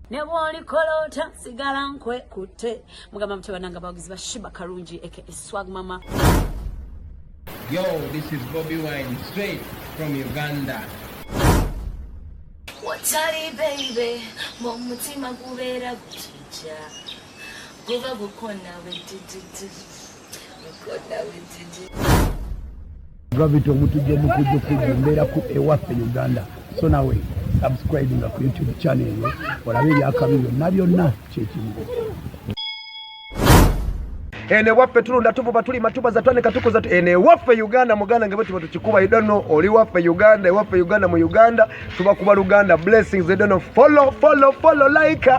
Neboli kolota sigala nkwe kute mugamba mtebananga bagizi bashiba karungi aka Swag Mama. Yo, this is Bobby Wine straight from Uganda. Watari baby, mumutima kubera guchicha. Kuva gukona wetiti. Gukona wetiti. Gravity omutuje mukuje kujumbera ku ewaffe Uganda. So nawe subscribing ku YouTube channel yo olabe byakabiro nabyonna kyekimu. Ene waffe tulunda tuvu batuli matuba za twane katuko za ene waffe Uganda muganda ngebe tuba tukikuba I don't know oli waffe Uganda waffe Uganda mu Uganda tuba kuba Uganda blessings I don't know follow like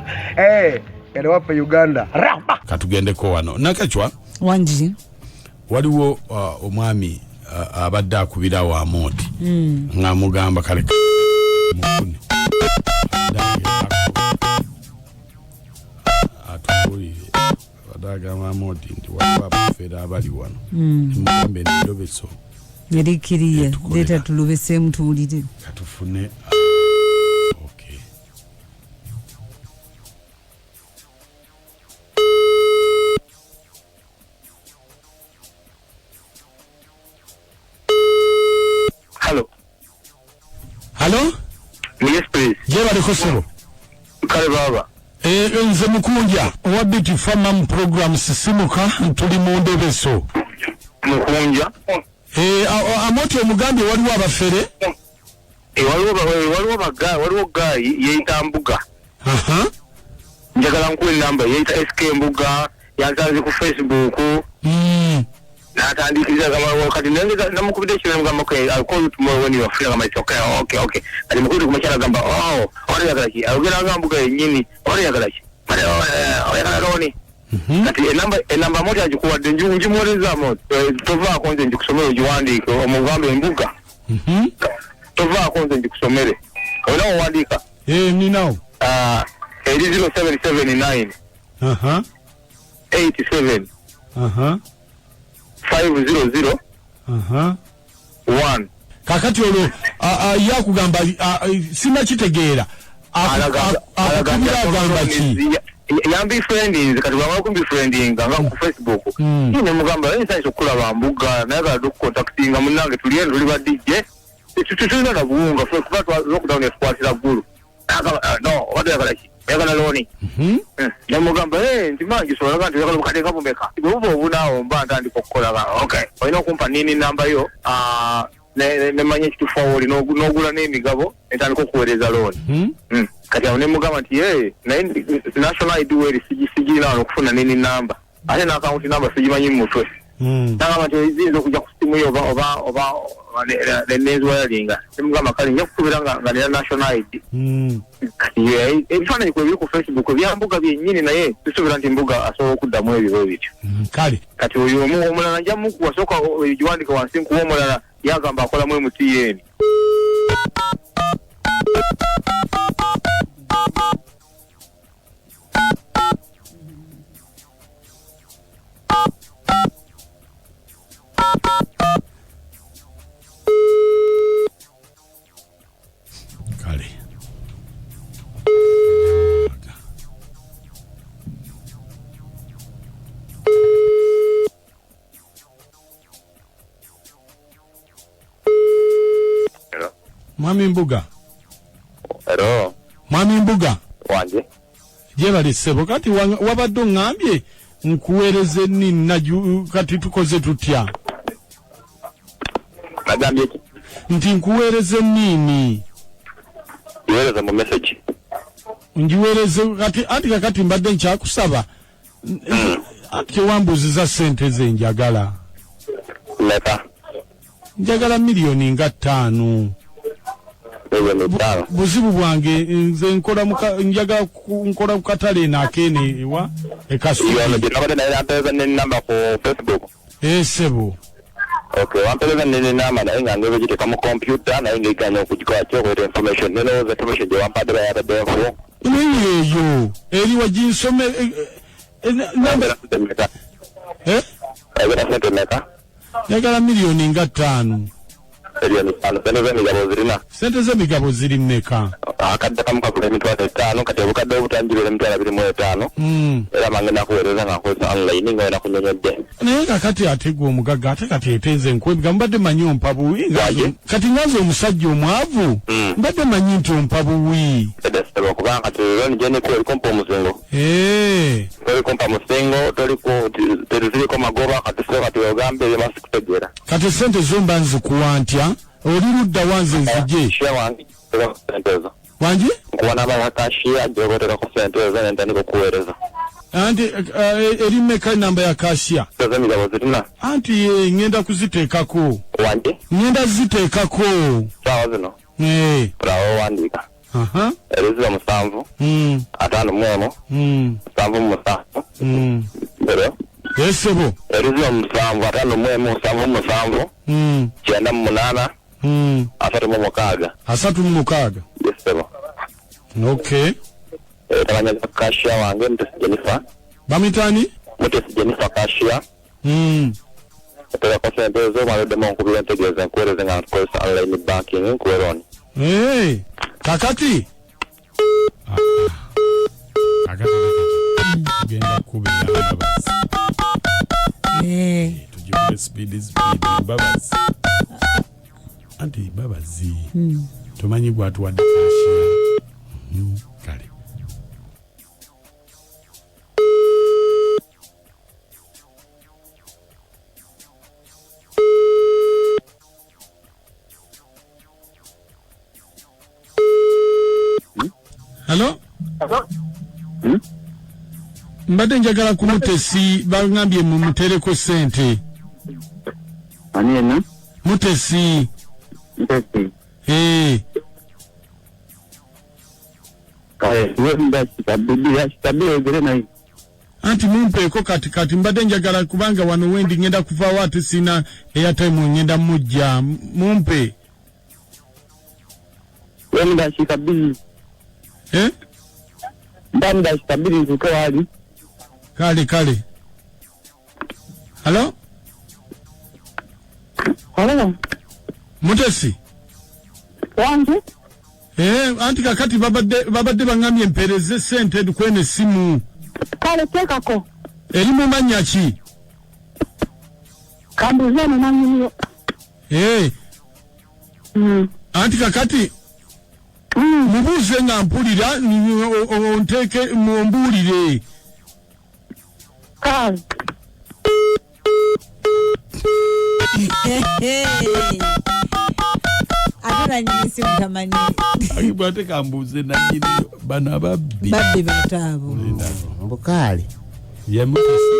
ene waffe Uganda ramba katugendeko wano nakachwa wanji waliwo omwami abadde akubira wa moti nga mugamba kale mukune atuli daga mamodi ndi wapa fera abali wano mugambe Endobeso yerikiriye leta tulubese mtulide katufune okay Hello Yes please jeba likosebo kale baba nze mukunja wabiti fama programs simuka tuli Mundobeso mukunja amoto omugambi waliwo abafere waliwo gayi yeita Mbuga njagala nkuwe namba yeita SK Mbuga yansanze ku Facebook natandikiriza kama wakati namukubide kino ngamba ko I'll call you tomorrow when you are free kama it's okay ali mukubide kumachana gamba ori yagalaki agera ngamba Mbuga yenyini ori yagalaki oyagala roni kati enamba moja ajikuwadde njimweleza moto tovaako nze njikusomere ogiwandiike omugambe Mbuga tovaako nze njikusomere olina owandiika ninawo eri 0779 87 500 1 kakati olwo yakugamba sina kitegeera agamba ki yambi friending kati wamala kumbi friending nga ku Facebook ine mugamba ensanso kulaba Mbuga naye dukontaktinga munange tuliendo tuli ba DJ tutulina na buunga kuba lockdown eskwatira gulu no wado yakalaki yakala loni namugamba ntimangi sobola kanti yakala bukate kabumeka ibo bunawo mba ntandika okukola okay oyina okumpa nini namba yo ne manye kitu forward n'ogula n'emigabo entandika okuweereza loni kati awo ne mugamba nti national ID weri sigina okufuna nini namba ate n'account namba sigimanyi mutwe nagamba nti ezinza okujja ku simu yo oba nenezwayalinga nemugamba kale nja kukubira nga nina national ID kati ebifaananyi kwe biri ku Facebook bya Mbuga byennyini naye tusuubira nti Mbuga asobola okuddamu ebiro bityo kale kati oyo omulala nja mukuwa sooka giwandika wansi nkuwa omulala yagamba akolamu MTN kale Mwami Mbuga. Hello. Mwami Mbuga. Wanje. Jeba lisebo kati wabadde ngambye nkuweereze nini naju kati tukoze tutya. Nagambye ki? Nti nkuweereze nini? Iweereza mu message. Njiweereze kati mbadde nkyakusaba. Ati wambuziza sente ze njagala. Leta. Njagala milioni nga 5. Buzibu bwange nze njaga nkola ku katale nakene ewa ekasubi namba ku Facebook sebo okay wampeleza nene namba naye nga ngebe giteka mu computer naye ngiganya okugikola kyokweta information nelowooza information gye wampadde yataddefo eyo eri waginsome namba sente meka njagala milioni nga 5 Seriani sana sente z'emigabo zirina. Sente z'emigabo ziri mmeka? Akadde kamu kagula emitwalo 5 kati obukadde obutanjibira emitwalo 25. Era mangenda kuweereza nga nkozesa online nga wena kunyonyodde. Naye nga kati ategwa omugagga ate kati etenze enkwebiga mbadde manyi ompa buwi kati ngaze omusajja omwavu mbadde manyi nti ompa buwi. Edesitaba kubanga kati lero nijendeko erikompa omuzingo. Torikompa musingo teriziriko magoba kati so kati ogambe ebimasi kutegeera. Kati sente zomba nzikuwa ntya? Oli ludda wanze nzije. Shia wangi sente ezo. Wangi? Nkuwa namba ya kashia gyogotera ku sente ezo nentandika okuweereza. Anti eri mmeka namba ya kashia? Sente z'emigabo zirina. Anti ngenda kuziteekako. Wangi? Ngenda ziteekako. Sawa zino. Bravo wandiika. Eriziba 7. 5 7. Mbere. Yesebo. Eriziba 7 5 7. 9 8. 36. Yesebo. Okay. Tabanya kashia wange Mutesi Jennifer. Bamitani? Mutesi Jennifer kashia. Tera kwa sente ezo malode monkubira ntegeeza nkuweereze nga ntukozesa online banking nkuweeroni. Kakati genda kubira babazi. Tujibule speed babazi. Anti babazi. Tumanyi gwatu wadde kashia. Kale. Hello? Mbadde njagala ku Mutesi bangambye mumutereko sente. Ani ena? Mutesi. Mutesi. kale wenda kitabiri gere nayi anti mumpeeko kati mbadde njagala kubanga wano wendi ngenda kuvaawo ate sina airtime ngenda mujja mumpe wenda kitabiri Banda kitabiri nzuko wali kale Hello Mutesi Wange anti kakati babadde bangambye mpereze sente dukwene simu kale tekako eri mu mannya ki kambuzene nanyiyo anti kakati mubuuze nga mpulira onteke mumbuulire kale Adona nyisi mtamanyi akibwate kambuze na nyini bana babbi batabo mbukali ya Mutesi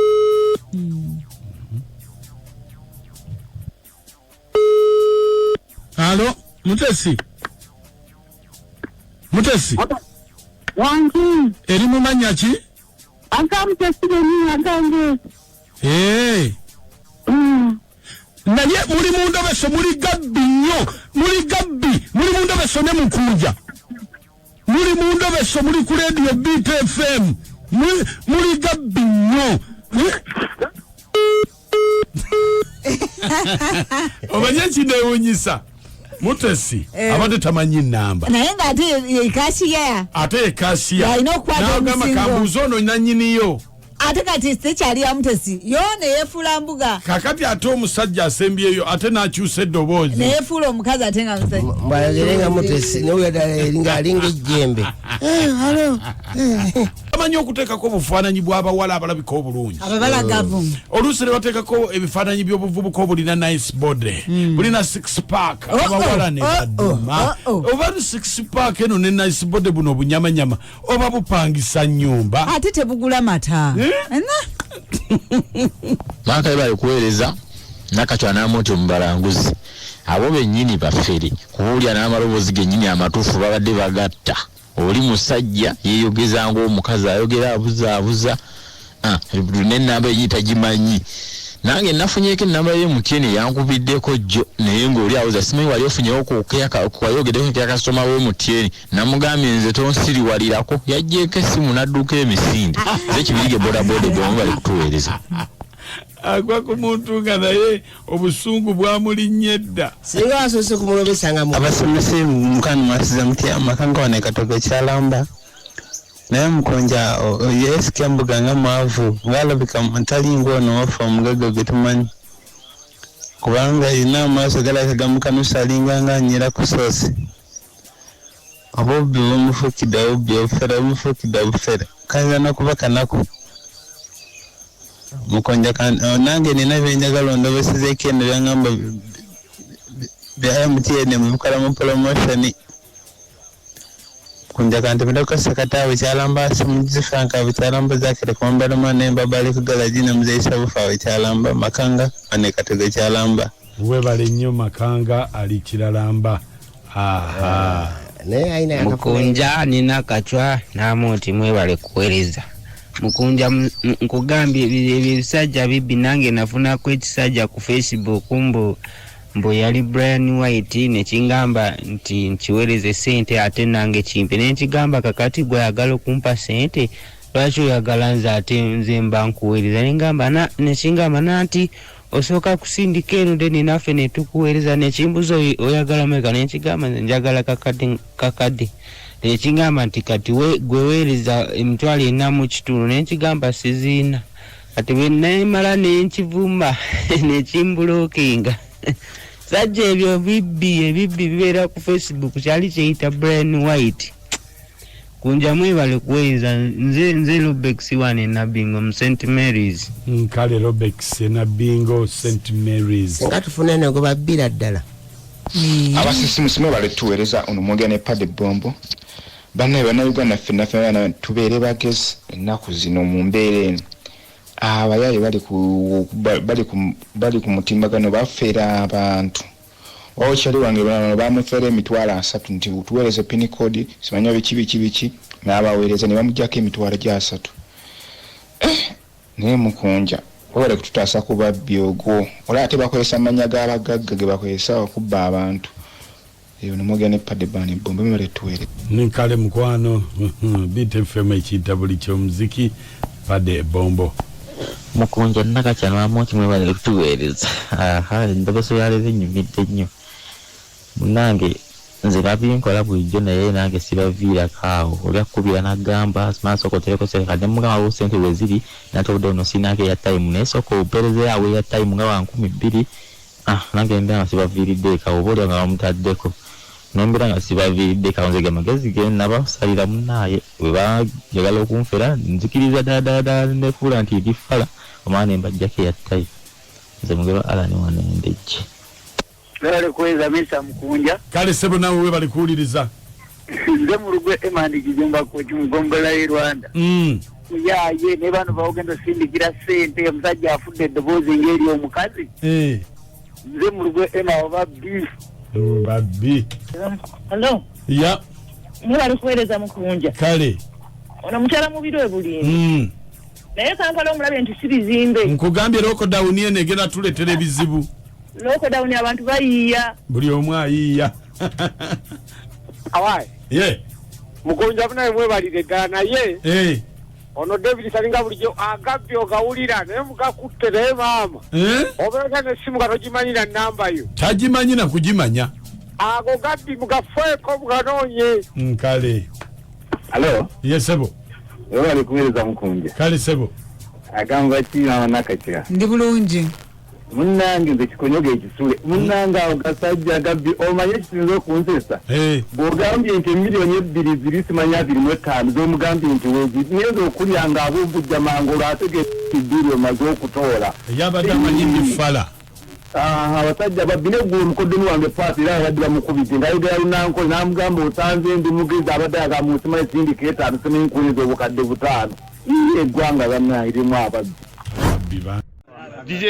Allo Mutesi wangi eri mu mannya ki Mutesi ni agange naye muri Mundobeso muri gabbi nnyo muri Mundobeso ne mukuja muri Mundobeso muri ku radio BTFM muri gabbi nnyo obanye kinewunyisa Mutesi abadde tamanyi namba naye nga ate ekasiya n'agamba kambuzo ono nanyiniyo ate kati tekyali ya Mutesi yone Eyefula Mbuga kakati ate omusajja asembyeyo ate n'akyusa eddoboozi n'Eyefula omukazi ate nga musajja mbayagerenga Mutesi n'oyo alinga ejjembe halo amanyi okuteekako obufaananyi bw'abawala abalabika obulungi ababalagavu oluusi ne bateekako ebifaananyi by'obuvubuka obulina nice body bulina six pack abawala ne baduma oba 6 pack eno ne nice body buno obunyamanyama oba bupangisa nnyumba ate tebugula mata Maka bali kuweereza nakachwa n'amoto mubalanguzi abo bennyini bafere kuwulya n'amaloboozi gennyini amatuufu babadde bagatta oli musajja yeeyogeza ng'omukazi ayogera abuza n'ennamba eyita gimanyi nange nafunyeeko ennamba y'emutini yankubiddeko jjo naye ng'oli awuza simanyi wali ofunyewo kwayogeddeko nkeyakasitoma w'emutini namugambye nze tonsiriwalirako yajjeeko essimu n'adduka emisinde ze kibirige bodaboda gwemu bali kutuweereza agwa ku muntu nga naye obusungu bwamulinnyedda singa asoose kumulobesanga abasomesa mukano mwasiza mutya amakanga wane katoke kyalamba naye mukonja yesikya Mbuga nga mwavu ngaalabika mutalinga ono wafa omugaga gwe tumanyi kubanga yina amaaso galabika gamukanusa alinga nga anyira ku soosi oba obbi bumufukidde obubbi obufere bumufukidde obufere kayinza nokuba kanaku mukonja nange nina byenjagala ondobesezeko eno byangamba bya MTN mubukola mu promotion kunja kanti mdokosa katawe kyalamba simuzi franka bitalamba zakire kwambala manemba bali kugala jina muzeisa bufa kyalamba makanga ane katege kyalamba we bali nnyo makanga ali kiralamba aha ne aina mukunja nina kachwa namuti mwebale kuweleza mukunja nkugambye ebisajja bibi nange nafuna ku ekisajja ku Facebook mbo yali Brian White nekingamba nti nkiwereze sente ate nange kimpe nekigamba kakati gwe yagala okumpa sente lwaki oyagala nze ate nze mba nkuwereza nengamba nekingamba nanti osooka kusindika eno deni naffe netukuwereza nekimbuzo oyagala meka nekigamba nze njagala kakadde nekigamba nti kati gweweereza emitwalo 4 mu kitundu nekigamba siziina kati bwe nemala nenkivumba nekimbulokinga sajja ebyo bibbi bibeera ku Facebook kyali kyeyita Brian White kunja mwebale kuweereza nze Robex wane nabingo mu St Mary's nkale Robex nabingo St Mary's nga tufuna eno go babbira ddala abasisimusime bale tuweereza ono mwogera ne Padde Bombo bana Uganda ffenna tubeere bagezi ennaku zino mu mbeera eno abayaye bali ku mutimbagano bafeera abantu okyali wange bamufeera emitwalo 3 nti tuweereze pin code simanya biki n'abaweereza ne bamujjako emitwalo gya 3 naye mukunja wabale kututaasa kuba byogo olaba ate bakozesa amanya g'abagagga ge bakozesa okubba abantu eyo nemwogera ne Padde Bombo bemale tuweere nkale mukwano BTFM ekiyita buli kyomuziki Padde Bombo mukunja nakakyano amoki mwebale kutuweereza endobeso yaleze nyumidde nnyo munange nze babinkola bulijjo naye nange sibaviirako awo olyakubira nagamba simansokotereko serikadde mugamba wo sente weziri natobudde ono sinange ya time naye soka opereze yawe ya time nga wa 2,000 nange mbera nga sibaviiridde ekawo oba olya nga bamutaddeko nembera nga sibaviiridde nze ge magezi ge nabasalira munaaye bwe bayagala okunfera nzikiriza ddala nefuula nti ebifala omwana embajjako eyattayo nze mugero alani wanendejje bale kuweza misa mukunja kale sebo nawe we bali kuwuliriza nze mu Rugwe Emandi Kizimba ko kimugombela e Rwanda yaye ne bano baogenda sindikira sente omusajja afudde eddoboozi ng'eri omukazi nze mu Rugwe Ema babbi Hello ya mwebale kuweereza mukunja kale ono mukyala mubiro ebulindi naye Kampala omulabe nti si bizimbe nkugambye lockdown eno egenda tuleetera ebizibu lockdown abantu bayiiya buli omu ayiiya awaye mukunja bunaye mwebalire ddala naye ono David salinga bulijjo agabbi ogawulira naye mugakutte naye maama obeera n'essimu katogimanyira nnamba yo tagimanyi na kugimanya ago gabbi mugafeeko muganoonye nkale alo sebo webale kuweereza mukunja kale sebo agamba ki nakakira ndi bulungi munnange nze kikonyoga ekisule munnange awo gasajja gabbi omanye kisinza okunsesa bw'ogambye nti emiliyoni 2 ziri simanya 25 z'omugambye nti wezineza okulya nga abombujja mangu olwategeka ebbiri omaze okutoola yabadde amanyi bifala abasajja babbi neggulo omukoddoni wange paasi era abadde bamukubidde ngayogera lunankole n'amugamba osanze ndi mugezi abadde agamunsima esindika 5 seminkunyiza obukadde 5 eggwanga bannaye irimu ababbi DJ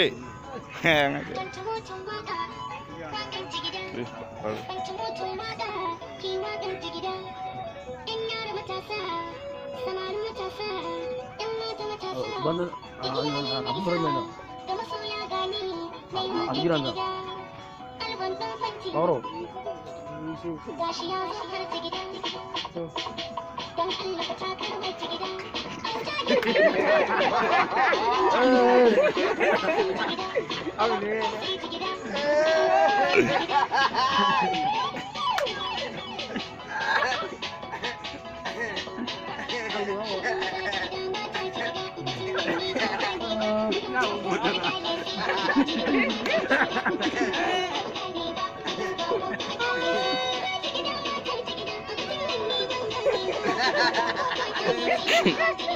Ha ha ha ha!